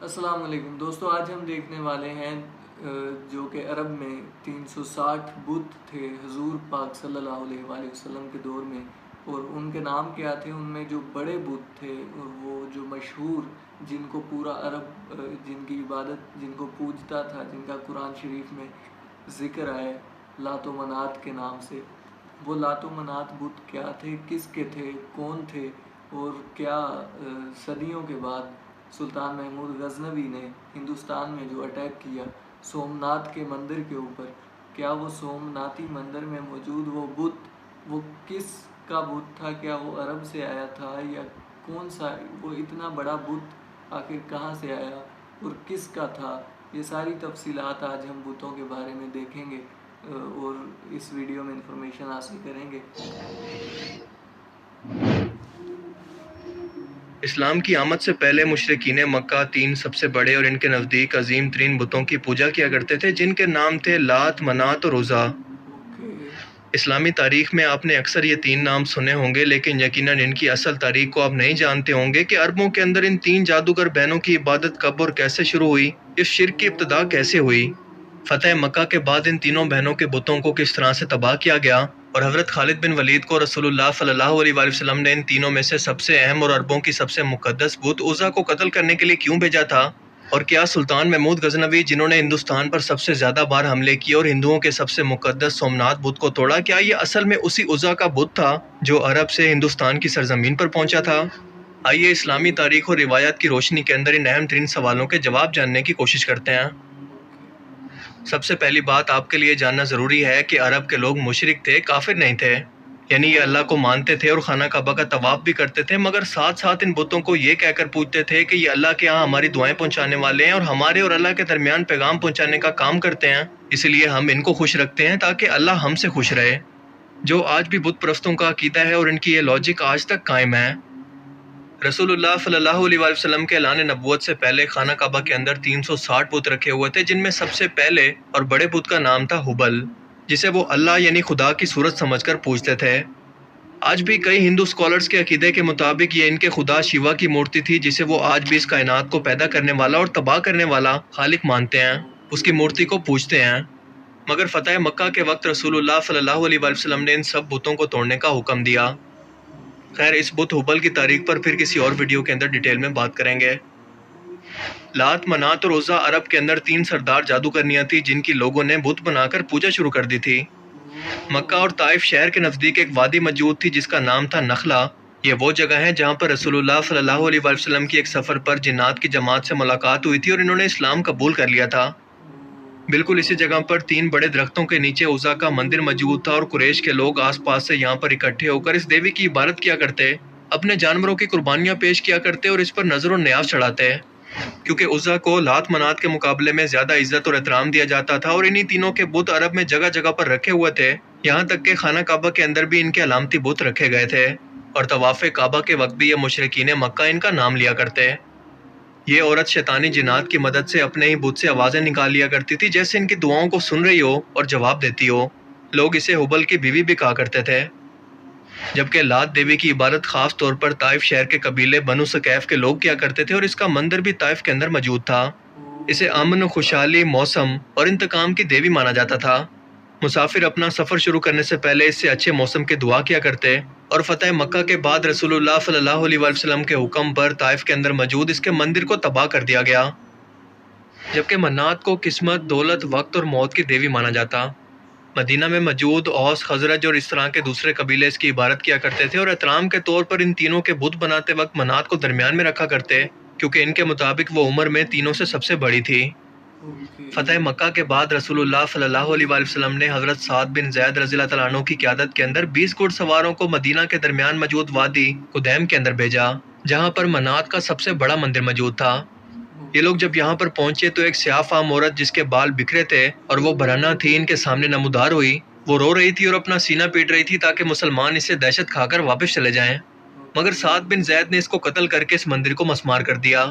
السلام علیکم دوستو، آج ہم دیکھنے والے ہیں جو کہ عرب میں 360 بت تھے حضور پاک صلی اللہ علیہ وآلہ وسلم کے دور میں، اور ان کے نام کیا تھے۔ ان میں جو بڑے بت تھے اور وہ جو مشہور، جن کو پورا عرب جن کی عبادت، جن کو پوجتا تھا، جن کا قرآن شریف میں ذکر ہے لات و منات کے نام سے، وہ لات و منات بت کیا تھے، کس کے تھے، کون تھے، اور کیا صدیوں کے بعد سلطان محمود غزنوی نے ہندوستان میں جو اٹیک کیا سومناتھ کے مندر کے اوپر، کیا وہ سومناتی مندر میں موجود وہ بت، وہ کس کا بت تھا؟ کیا وہ عرب سے آیا تھا یا کون سا وہ اتنا بڑا بت آخر کہاں سے آیا اور کس کا تھا؟ یہ ساری تفصیلات آج ہم بتوں کے بارے میں دیکھیں گے اور اس ویڈیو میں انفارمیشن حاصل کریں گے۔ اسلام کی آمد سے پہلے مشرکین مکہ تین سب سے بڑے اور ان کے نزدیک عظیم ترین بتوں کی پوجا کیا کرتے تھے، جن کے نام تھے لات، منات اور عزا۔ اسلامی تاریخ میں آپ نے اکثر یہ تین نام سنے ہوں گے، لیکن یقیناً ان کی اصل تاریخ کو آپ نہیں جانتے ہوں گے کہ عربوں کے اندر ان تین جادوگر بہنوں کی عبادت کب اور کیسے شروع ہوئی، اس شرک کی ابتدا کیسے ہوئی، فتح مکہ کے بعد ان تینوں بہنوں کے بتوں کو کس طرح سے تباہ کیا گیا، اور حضرت خالد بن ولید کو رسول اللہ صلی اللہ علیہ وآلہ وسلم نے ان تینوں میں سے سب سے اہم اور عربوں کی سب سے مقدس بت عزا کو قتل کرنے کے لیے کیوں بھیجا تھا، اور کیا سلطان محمود غزنوی، جنہوں نے ہندوستان پر سب سے زیادہ بار حملے کیے اور ہندوؤں کے سب سے مقدس سومناتھ بت کو توڑا، کیا یہ اصل میں اسی عزا کا بت تھا جو عرب سے ہندوستان کی سرزمین پر پہنچا تھا؟ آئیے اسلامی تاریخ اور روایات کی روشنی کے اندر ان اہم ترین سوالوں کے جواب جاننے کی کوشش کرتے ہیں۔ سب سے پہلی بات آپ کے لیے جاننا ضروری ہے کہ عرب کے لوگ مشرک تھے، کافر نہیں تھے، یعنی یہ اللہ کو مانتے تھے اور خانہ کعبہ کا طواف بھی کرتے تھے، مگر ساتھ ساتھ ان بتوں کو یہ کہہ کر پوجتے تھے کہ یہ اللہ کے ہاں ہماری دعائیں پہنچانے والے ہیں اور ہمارے اور اللہ کے درمیان پیغام پہنچانے کا کام کرتے ہیں، اس لیے ہم ان کو خوش رکھتے ہیں تاکہ اللہ ہم سے خوش رہے، جو آج بھی بت پرستوں کا عقیدہ ہے اور ان کی یہ لاجک آج تک قائم ہے۔ رسول اللہ صلی اللہ علیہ وآلہ وسلم کے اعلان نبوت سے پہلے خانہ کعبہ کے اندر 360 بت رکھے ہوئے تھے، جن میں سب سے پہلے اور بڑے بت کا نام تھا ہبل، جسے وہ اللہ یعنی خدا کی صورت سمجھ کر پوجتے تھے۔ آج بھی کئی ہندو اسکالرز کے عقیدے کے مطابق یہ ان کے خدا شیوا کی مورتی تھی، جسے وہ آج بھی اس کائنات کو پیدا کرنے والا اور تباہ کرنے والا خالق مانتے ہیں، اس کی مورتی کو پوجتے ہیں۔ مگر فتح مکہ کے وقت رسول اللہ صلی اللہ علیہ وآلہ وسلم نے ان سب بتوں کو توڑنے کا حکم دیا۔ خیر، اس بت ہبل کی تاریخ پر پھر کسی اور ویڈیو کے اندر ڈیٹیل میں بات کریں گے۔ لات، منات اور عزا عرب کے اندر تین سردار جادوگرنیاں تھیں جن کی لوگوں نے بت بنا کر پوجا شروع کر دی تھی۔ مکہ اور طائف شہر کے نزدیک ایک وادی موجود تھی جس کا نام تھا نخلا۔ یہ وہ جگہ ہے جہاں پر رسول اللہ صلی اللہ علیہ وآلہ وسلم کی ایک سفر پر جنات کی جماعت سے ملاقات ہوئی تھی اور انہوں نے اسلام قبول کر لیا تھا۔ بالکل اسی جگہ پر تین بڑے درختوں کے نیچے عزا کا مندر موجود تھا اور قریش کے لوگ آس پاس سے یہاں پر اکٹھے ہو کر اس دیوی کی عبادت کیا کرتے، اپنے جانوروں کی قربانیاں پیش کیا کرتے اور اس پر نذر و نیاز چڑھاتے، کیونکہ عزا کو لات منات کے مقابلے میں زیادہ عزت اور احترام دیا جاتا تھا، اور انہی تینوں کے بت عرب میں جگہ جگہ پر رکھے ہوئے تھے، یہاں تک کہ خانہ کعبہ کے اندر بھی ان کے علامتی بت رکھے گئے تھے، اور طواف کعبہ کے وقت بھی یہ مشرکین مکہ ان کا نام لیا کرتے۔ یہ عورت شیطانی جنات کی مدد سے اپنے ہی بت سے آوازیں نکال لیا کرتی تھی، جیسے ان کی دعاؤں کو سن رہی ہو اور جواب دیتی ہو۔ لوگ اسے ہبل کی بیوی بھی کہا کرتے تھے۔ جبکہ لات دیوی کی عبادت خاص طور پر طائف شہر کے قبیلے بنو ثقیف کے لوگ کیا کرتے تھے، اور اس کا مندر بھی طائف کے اندر موجود تھا۔ اسے امن و خوشحالی، موسم اور انتقام کی دیوی مانا جاتا تھا۔ مسافر اپنا سفر شروع کرنے سے پہلے اس سے اچھے موسم کی دعا کیا کرتے، اور فتح مکہ کے بعد رسول اللہ صلی اللہ علیہ وآلہ وسلم کے حکم پر طائف کے اندر موجود اس کے مندر کو تباہ کر دیا گیا۔ جبکہ منات کو قسمت، دولت، وقت اور موت کی دیوی مانا جاتا۔ مدینہ میں موجود اوس، خزرج اور اس طرح کے دوسرے قبیلے اس کی عبادت کیا کرتے تھے، اور احترام کے طور پر ان تینوں کے بت بناتے وقت منات کو درمیان میں رکھا کرتے، کیونکہ ان کے مطابق وہ عمر میں تینوں سے سب سے بڑی تھی۔ فتح مکہ کے بعد رسول اللہ صلی اللہ علیہ وآلہ وسلم نے حضرت سعد بن زید رضی اللہ تعالیٰ عنہ کی قیادت کے اندر 20 گھڑ سواروں کو مدینہ کے درمیان موجود وادی قدیم کے اندر بھیجا، جہاں پر منات کا سب سے بڑا مندر موجود تھا۔ یہ لوگ جب یہاں پر پہنچے تو ایک سیاہ فام عورت جس کے بال بکھرے تھے اور وہ برہنہ تھی ان کے سامنے نمودار ہوئی۔ وہ رو رہی تھی اور اپنا سینہ پیٹ رہی تھی تاکہ مسلمان اسے دہشت کھا کر واپس چلے جائیں، مگر سعد بن زید نے اس کو قتل کر کے اس مندر کو مسمار کر دیا۔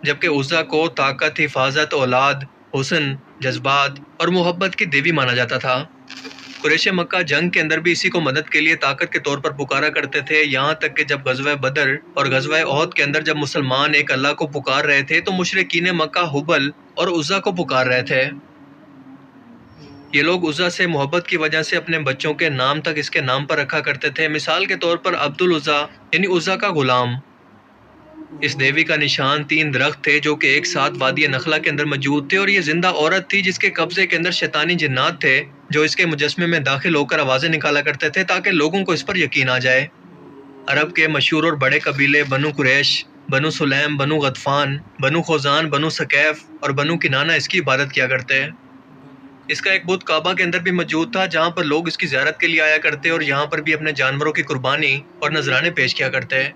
جبکہ عزا کو طاقت، حفاظت، اولاد، حسن، جذبات اور محبت کی دیوی مانا جاتا تھا۔ قریش مکہ جنگ کے اندر بھی اسی کو مدد کے لیے طاقت کے طور پر پکارا کرتے تھے، یہاں تک کہ جب غزوہ بدر اور غزوہ احد کے اندر جب مسلمان ایک اللہ کو پکار رہے تھے تو مشرکین مکہ ہبل اور عزا کو پکار رہے تھے۔ یہ لوگ عزا سے محبت کی وجہ سے اپنے بچوں کے نام تک اس کے نام پر رکھا کرتے تھے، مثال کے طور پر عبد العزا یعنی عزا کا غلام۔ اس دیوی کا نشان 3 درخت تھے جو کہ ایک ساتھ وادی نخلا کے اندر موجود تھے، اور یہ زندہ عورت تھی جس کے قبضے کے اندر شیطانی جنات تھے جو اس کے مجسمے میں داخل ہو کر آوازیں نکالا کرتے تھے تاکہ لوگوں کو اس پر یقین آ جائے۔ عرب کے مشہور اور بڑے قبیلے بنو قریش، بنو سلیم، بنو غطفان، بنو خوزان، بنو ثقیف اور بنو کنانہ اس کی عبادت کیا کرتے ہیں۔ اس کا ایک بت کعبہ کے اندر بھی موجود تھا جہاں پر لوگ اس کی زیارت کے لیے آیا کرتے اور یہاں پر بھی اپنے جانوروں کی قربانی اور نذرانے پیش کیا کرتے ہیں۔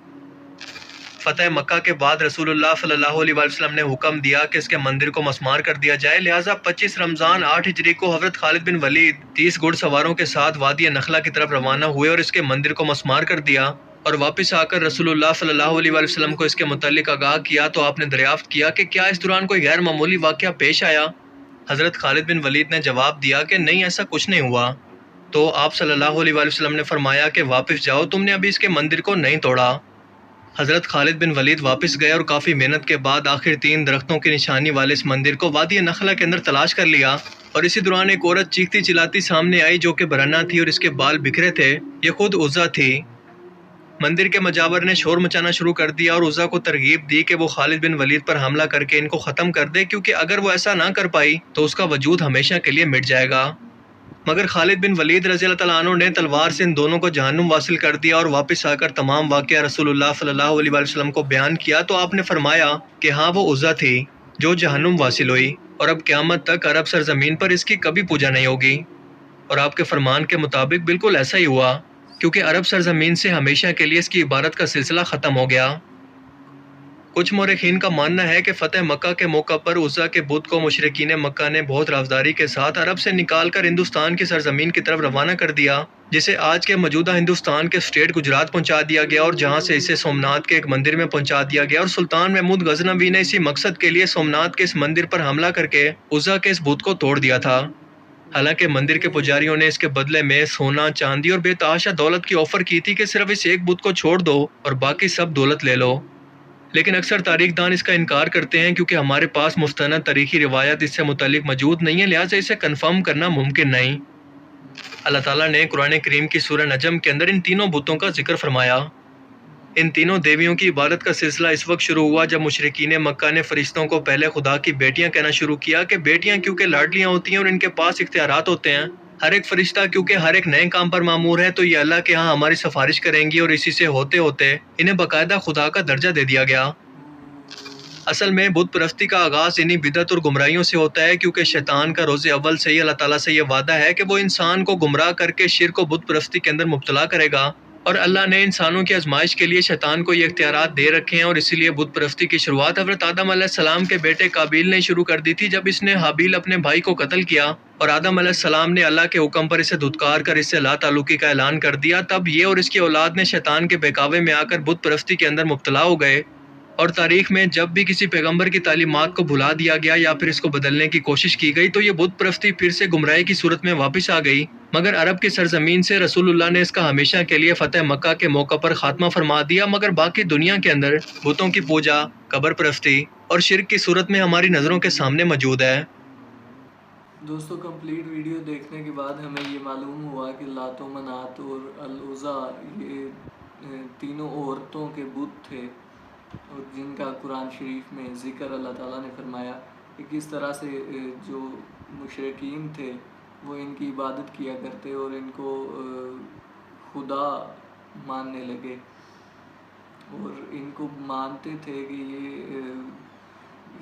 فتح مکہ کے بعد رسول اللہ صلی اللہ علیہ وسلم نے حکم دیا کہ اس کے مندر کو مسمار کر دیا جائے، لہٰذا 25 رمضان 8 ہجری کو حضرت خالد بن ولید 30 گھڑ سواروں کے ساتھ وادی نخلا کی طرف روانہ ہوئے اور اس کے مندر کو مسمار کر دیا، اور واپس آ کر رسول اللہ صلی اللہ علیہ وسلم کو اس کے متعلق آگاہ کیا تو آپ نے دریافت کیا کہ کیا اس دوران کوئی غیر معمولی واقعہ پیش آیا؟ حضرت خالد بن ولید نے جواب دیا کہ نہیں، ایسا کچھ نہیں ہوا۔ تو آپ صلی اللہ علیہ وسلم نے فرمایا کہ واپس جاؤ، تم نے ابھی اس کے مندر کو نہیں توڑا۔ حضرت خالد بن ولید واپس گئے اور کافی محنت کے بعد آخر 3 درختوں کی نشانی والے اس مندر کو وادی نخلا کے اندر تلاش کر لیا، اور اسی دوران ایک عورت چیختی چلاتی سامنے آئی جو کہ برہنہ تھی اور اس کے بال بکھرے تھے، یہ خود عزا تھی۔ مندر کے مجاور نے شور مچانا شروع کر دیا اور عزا کو ترغیب دی کہ وہ خالد بن ولید پر حملہ کر کے ان کو ختم کر دے، کیونکہ اگر وہ ایسا نہ کر پائی تو اس کا وجود ہمیشہ کے لیے مٹ جائے گا۔ مگر خالد بن ولید رضی اللہ تعالیٰ عنہ نے تلوار سے ان دونوں کو جہنم واصل کر دیا اور واپس آ کر تمام واقعہ رسول اللہ صلی اللہ علیہ وسلم کو بیان کیا تو آپ نے فرمایا کہ ہاں، وہ عزا تھی جو جہنم واصل ہوئی، اور اب قیامت تک عرب سرزمین پر اس کی کبھی پوجا نہیں ہوگی۔ اور آپ کے فرمان کے مطابق بالکل ایسا ہی ہوا، کیونکہ عرب سرزمین سے ہمیشہ کے لیے اس کی عبادت کا سلسلہ ختم ہو گیا۔ کچھ مورخین کا ماننا ہے کہ فتح مکہ کے موقع پر عزا کے بت کو مشرکین مکہ نے بہت رافداری کے ساتھ عرب سے نکال کر ہندوستان کی سرزمین کی طرف روانہ کر دیا، جسے آج کے موجودہ ہندوستان کے اسٹیٹ گجرات پہنچا دیا گیا، اور جہاں سے اسے سومنات کے ایک مندر میں پہنچا دیا گیا، اور سلطان محمود غزنوی نے اسی مقصد کے لیے سومنات کے اس مندر پر حملہ کر کے عزا کے اس بت کو توڑ دیا تھا۔ حالانکہ مندر کے پجاریوں نے اس کے بدلے میں سونا، چاندی اور بے تحاشا دولت کی آفر کی تھی کہ صرف اس ایک بت کو چھوڑ دو اور باقی سب دولت لے لو، لیکن اکثر تاریخ دان اس کا انکار کرتے ہیں کیونکہ ہمارے پاس مستند تاریخی روایت اس سے متعلق موجود نہیں ہے، لہٰذا اسے کنفرم کرنا ممکن نہیں۔ اللہ تعالیٰ نے قرآن کریم کی سورہ نجم کے اندر ان تینوں بتوں کا ذکر فرمایا۔ ان تینوں دیویوں کی عبادت کا سلسلہ اس وقت شروع ہوا جب مشرکین مکہ نے فرشتوں کو پہلے خدا کی بیٹیاں کہنا شروع کیا کہ بیٹیاں کیونکہ لاڈلیاں ہوتی ہیں اور ان کے پاس اختیارات ہوتے ہیں، ہر ایک فرشتہ کیونکہ ہر ایک نئے کام پر مامور ہے تو یہ اللہ کے ہاں ہماری سفارش کریں گی، اور اسی سے ہوتے ہوتے انہیں باقاعدہ خدا کا درجہ دے دیا گیا۔ اصل میں بت پرستی کا آغاز انہی بدعت اور گمراہیوں سے ہوتا ہے، کیونکہ شیطان کا روز اول سے ہی اللہ تعالیٰ سے یہ وعدہ ہے کہ وہ انسان کو گمراہ کر کے شرک و بت پرستی کے اندر مبتلا کرے گا، اور اللہ نے انسانوں کی آزمائش کے لیے شیطان کو یہ اختیارات دے رکھے ہیں، اور اسی لیے بت پرستی کی شروعات حضرت آدم علیہ السلام کے بیٹے قابیل نے شروع کر دی تھی جب اس نے حابیل اپنے بھائی کو قتل کیا، اور آدم علیہ السلام نے اللہ کے حکم پر اسے دھتکار کر اس سے لا تعلقی کا اعلان کر دیا، تب یہ اور اس کی اولاد نے شیطان کے بہکاوے میں آ کر بت پرستی کے اندر مبتلا ہو گئے، اور تاریخ میں جب بھی کسی پیغمبر کی تعلیمات کو بھلا دیا گیا یا پھر اس کو بدلنے کی کوشش کی گئی تو یہ بت پرستی پھر سے گمراہی کی صورت میں واپس آ گئی، مگر عرب کی سرزمین سے رسول اللہ نے اس کا ہمیشہ کے لیے فتح مکہ کے موقع پر خاتمہ فرما دیا، مگر باقی دنیا کے اندر بتوں کی پوجا، قبر پرستی اور شرک کی صورت میں ہماری نظروں کے سامنے موجود ہے۔ دوستو کمپلیٹ ویڈیو دیکھنے کے بعد ہمیں یہ معلوم ہوا کہ لات و منات اور العزا یہ تینوں عورتوں کے بت تھے، اور جن کا قرآن شریف میں ذکر اللہ تعالیٰ نے فرمایا کہ کس طرح سے جو مشرکین تھے وہ ان کی عبادت کیا کرتے اور ان کو خدا ماننے لگے، اور ان کو مانتے تھے کہ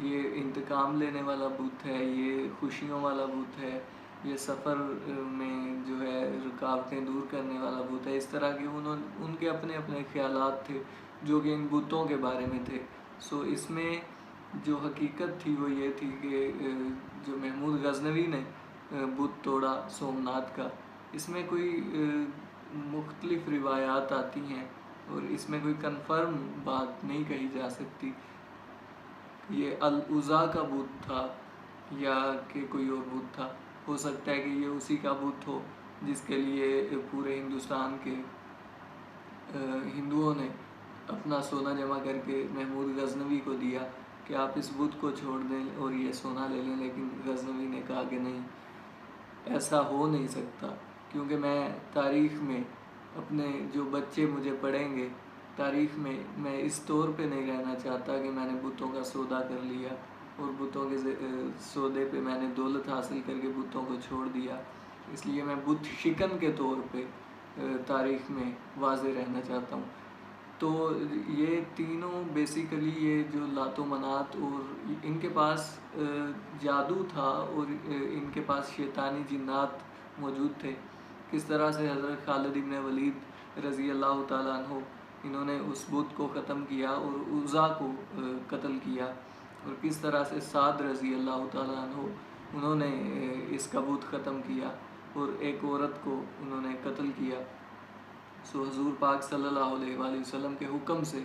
یہ انتقام لینے والا بت ہے، یہ خوشیوں والا بت ہے، یہ سفر میں جو ہے رکاوٹیں دور کرنے والا بت ہے، اس طرح کے ان کے اپنے اپنے خیالات تھے جو کہ ان بتوں کے بارے میں تھے۔ اس میں جو حقیقت تھی وہ یہ تھی کہ جو محمود غزنوی نے بت توڑا سومنات کا، اس میں کوئی مختلف روایات آتی ہیں اور اس میں کوئی کنفرم بات نہیں کہی جا سکتی یہ العزا کا بت تھا یا کہ کوئی اور بت تھا۔ ہو سکتا ہے کہ یہ اسی کا بت ہو، جس کے لیے پورے ہندوستان کے ہندوؤں نے اپنا سونا جمع کر کے محمود غزنوی کو دیا کہ آپ اس بت کو چھوڑ دیں اور یہ سونا لے لیں، لیکن غزنوی نے کہا کہ نہیں، ایسا ہو نہیں سکتا، کیونکہ میں تاریخ میں اپنے جو بچے مجھے پڑھیں گے تاریخ میں اس طور پہ نہیں رہنا چاہتا کہ میں نے بتوں کا سودا کر لیا اور بتوں کے سودے پہ میں نے دولت حاصل کر کے بتوں کو چھوڑ دیا. اس لیے میں بت شکن کے طور پہ تاریخ میں واضح رہنا چاہتا ہوں. تو یہ تینوں بیسیکلی یہ جو لات و منات، اور ان کے پاس جادو تھا اور ان کے پاس شیطانی جنات موجود تھے. کس طرح سے حضرت خالد ابن ولید رضی اللہ تعالیٰ عنہ انہوں نے اس بت کو ختم کیا اور عزا کو قتل کیا، اور کس طرح سے سعد رضی اللہ تعالیٰ عنہ انہوں نے اس کا بت ختم کیا اور ایک عورت کو انہوں نے قتل کیا. سو حضور پاک صلی اللہ علیہ وآلہ وسلم کے حکم سے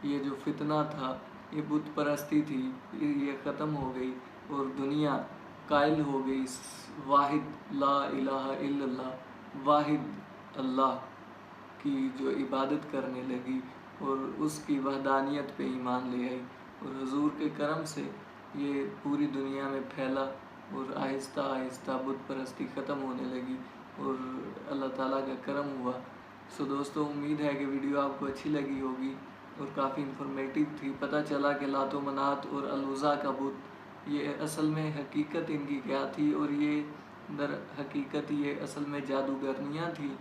یہ جو فتنہ تھا، یہ بت پرستی تھی، یہ ختم ہو گئی اور دنیا قائل ہو گئی واحد لا الہ الا اللہ، واحد اللہ کی جو عبادت کرنے لگی اور اس کی وحدانیت پہ ایمان لے آئی. اور حضور کے کرم سے یہ پوری دنیا میں پھیلا اور آہستہ آہستہ بت پرستی ختم ہونے لگی اور اللہ تعالیٰ کا کرم ہوا. سو دوستو، امید ہے کہ ویڈیو آپ کو اچھی لگی ہوگی اور کافی انفارمیٹیو تھی. پتہ چلا کہ لات و منات اور العزا کا بت یہ اصل میں حقیقت ان کی کیا تھی، اور یہ در حقیقت یہ اصل میں جادوگرنیاں تھیں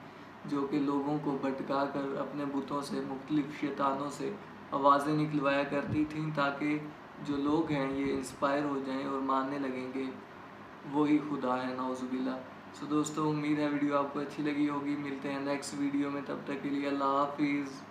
جو کہ لوگوں کو بھٹکا کر اپنے بتوں سے، مختلف شیطانوں سے آوازیں نکلوایا کرتی تھیں تاکہ جو لوگ ہیں یہ انسپائر ہو جائیں اور ماننے لگیں کہ وہی خدا ہے، نعوذ باللہ. سو دوستو، امید ہے ویڈیو آپ کو اچھی لگی ہوگی. ملتے ہیں نیکسٹ ویڈیو میں، تب تک کے لیے اللہ حافظ.